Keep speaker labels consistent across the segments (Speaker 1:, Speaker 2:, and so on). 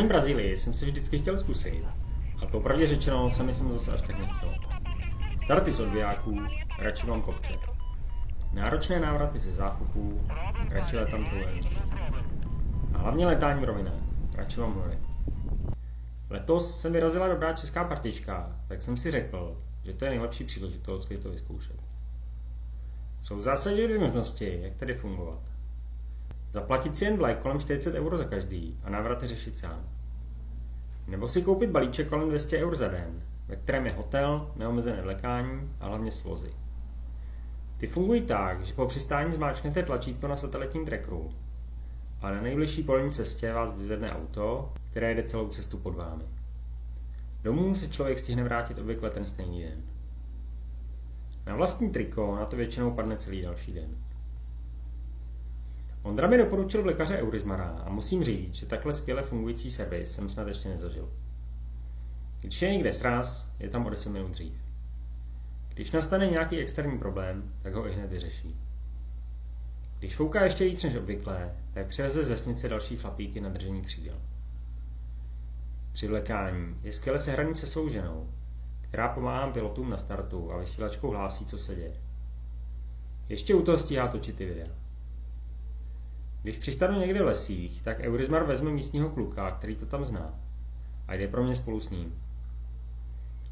Speaker 1: Brutální Brazílii jsem si vždycky chtěl zkusit, ale popravdě řečeno se mi jsem zase až tak nechtěl. Starty z odbijáků, radši mám kopce. Náročné návraty ze záfuků, radši letám trojúhelníky. A hlavně letání v rovinách, radši mám hory. Letos jsem vyrazila dobrá česká partička, tak jsem si řekl, že to je nejlepší příležitost, kdy to vyzkoušet. Jsou v zásadě dvě možnosti, jak tedy fungovat. Zaplatit si jen vlek kolem 40 € za každý a návraty řešit sám. Nebo si koupit balíček kolem 200 € za den, ve kterém je hotel, neomezené vlekání a hlavně svozy. Ty fungují tak, že po přistání zmáčknete tlačítko na satelitním trackeru a na nejbližší polní cestě vás vyzvedne auto, které jede celou cestu pod vámi. Domů se člověk stihne vrátit obvykle ten stejný den. Na vlastní triko na to většinou padne celý další den. Ondra mi doporučil vlekaře Eurizmara a musím říct, že takhle skvěle fungující servis jsem snad ještě nezažil. Když je někde sraz, je tam o 10 minut dřív. Když nastane nějaký externí problém, tak ho i hned vyřeší. Když fouká ještě víc než obvykle, tak přiveze z vesnice další chlapíky na držení křídel. Při vlekání je skvěle sehraný se svou ženou, která pomáhá pilotům na startu a vysílačkou hlásí, co se děje. Ještě u toho stíhá točit ty videa. Když přistanu někde v lesích, tak Eurizmar vezme místního kluka, který to tam zná, a jde pro mě spolu s ním.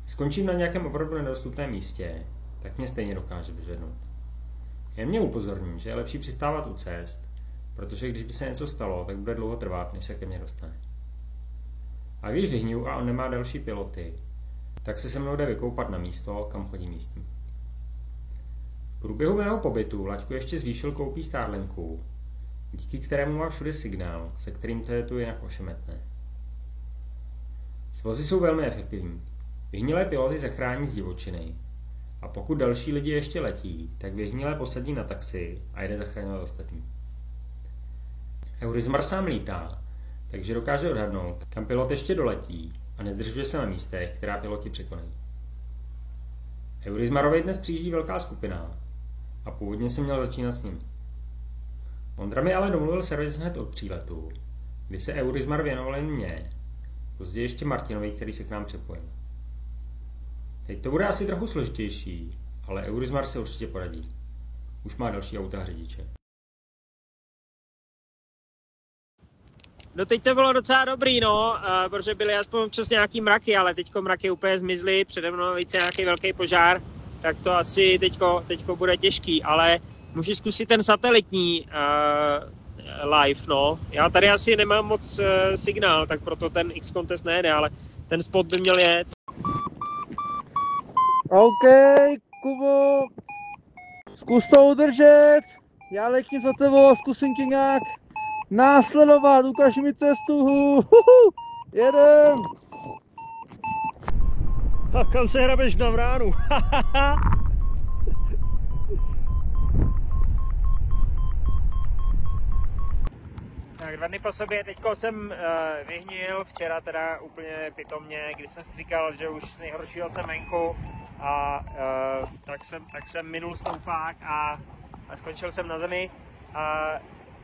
Speaker 1: Skončím na nějakém opravdu nedostupném místě, tak mě stejně dokáže vyzvednout. Jen mě upozorní, že je lepší přistávat u cest, protože když by se něco stalo, tak bude dlouho trvat, než se ke mně dostane. A když vyhniju a on nemá další piloty, tak se mnou jde vykoupat na místo, kam chodí místní. V průběhu mého pobytu Laďku ještě zvýšil koupí Starlinku, díky kterému má všude signál, se kterým to je tu jinak ošemetné. Svozy jsou velmi efektivní. Vyhnilé piloty zachrání z divočiny a pokud další lidi ještě letí, tak vyhnilé posadí na taxi a jde zachraňovat ostatní. Eurizmar sám lítá, takže dokáže odhadnout, kam pilot ještě doletí a nedržuje se na místech, která piloti překonají. Eurizmarovi dnes přijíždí velká skupina a původně jsem měl začínat s ním. Ondra mi ale domluvil servis hned od příletu, kdy se Eurizmar věnoval jen mně, později ještě Martinovi, který se k nám připojil. Teď to bude asi trochu složitější, ale Eurizmar se určitě poradí. Už má další auta a řidiče.
Speaker 2: No teď to bylo docela dobrý, no, protože byly aspoň občas nějaký mraky, ale teďko mraky úplně zmizly, přede mnou více nějaký velký požár, tak to asi teďko bude těžký, ale můžu zkusit ten satelitní live, no. Já tady asi nemám moc signál, tak proto ten X-Contest nejede, ale ten spot by měl jet.
Speaker 3: OK, Kubo, zkus to udržet, já letím za tebou a zkusím tě nějak následovat, ukaž mi cestu, jedem.
Speaker 2: A kam se hrabeš na vránu? Tak 2 dny po sobě, teďko jsem vyhnil, včera teda úplně pitomně, když jsem si říkal, že už z nejhoršího jsem venku a tak jsem minul stoupák a skončil jsem na zemi.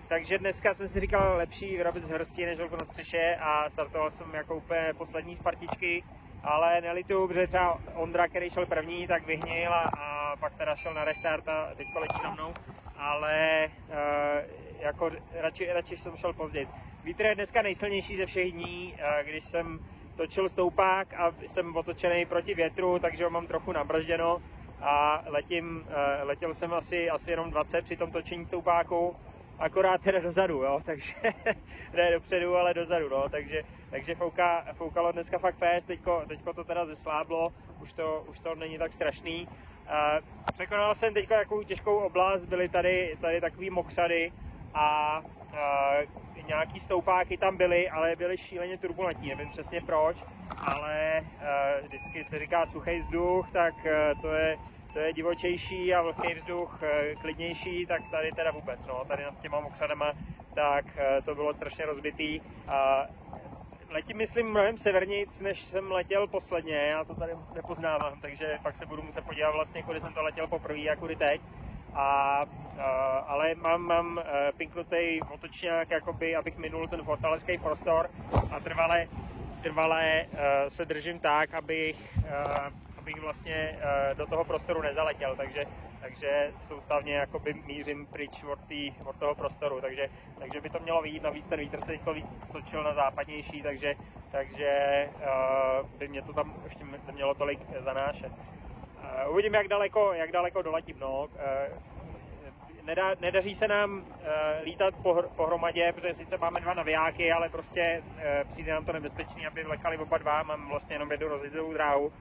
Speaker 2: Takže dneska jsem si říkal, lepší vyrobit z hrsti než holku na střeše a startoval jsem jako úplně poslední z partičky, ale nelituju, protože třeba Ondra, který šel první, tak vyhnil a pak teda šel na restart a teďko letí za mnou, ale jako radši jsem šel později. Vítr je dneska nejsilnější ze všech dní, když jsem točil stoupák a jsem otočený proti větru, takže ho mám trochu nabržděno a letěl jsem asi jenom 20 při tom točení stoupáku, akorát teda dozadu, jo, takže ne dopředu, ale dozadu, no, takže foukalo dneska fakt fest, teďko to teda zesláblo, už to není tak strašný. Překonal jsem teďka takovou těžkou oblast, byly tady takový mokřady a nějaký stoupáky tam byly, ale byly šíleně turbulentní, nevím přesně proč, ale vždycky se říká suchý vzduch, tak to je divočejší a vlhký vzduch klidnější, tak tady teda vůbec, no, tady nad těma mokřadama, tak to bylo strašně rozbitý. Letím, myslím, mnohem severnějc, než jsem letěl posledně, já to tady nepoznávám, takže pak se budu muset podívat vlastně, kudy jsem to letěl poprvé a kudy teď. ale mám pinknutý otočňák, jakoby, abych minul ten fortaleský prostor a trvale se držím tak, abych vlastně do toho prostoru nezaletěl, takže soustavně jakoby mířím pryč od toho prostoru, takže by to mělo vyjít. Navíc ten vítr se teď víc stočil na západnější, takže by mě to tam ještě nemělo tolik zanášet. Uvidím, jak daleko doletím. No. Nedaří se nám lítat pohromadě, protože sice máme 2 navijáky, ale prostě přijde nám to nebezpečný, aby vlekali oba 2. Mám vlastně jenom jednu rozjezdovou dráhu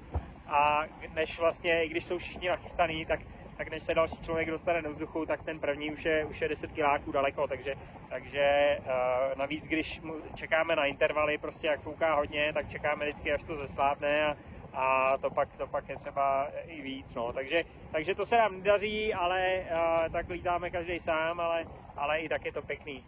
Speaker 2: a než vlastně, i když jsou všichni nachystaný, tak než se další člověk dostane do vzduchu, tak ten první už je 10 kiláků daleko, takže navíc, když čekáme na intervaly, prostě jak fouká hodně, tak čekáme vždycky, až to zeslábne a to pak je třeba i víc, no. Takže to se nám nedaří, ale tak lítáme každý sám, ale i tak je to pěkný.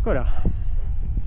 Speaker 2: Škoda.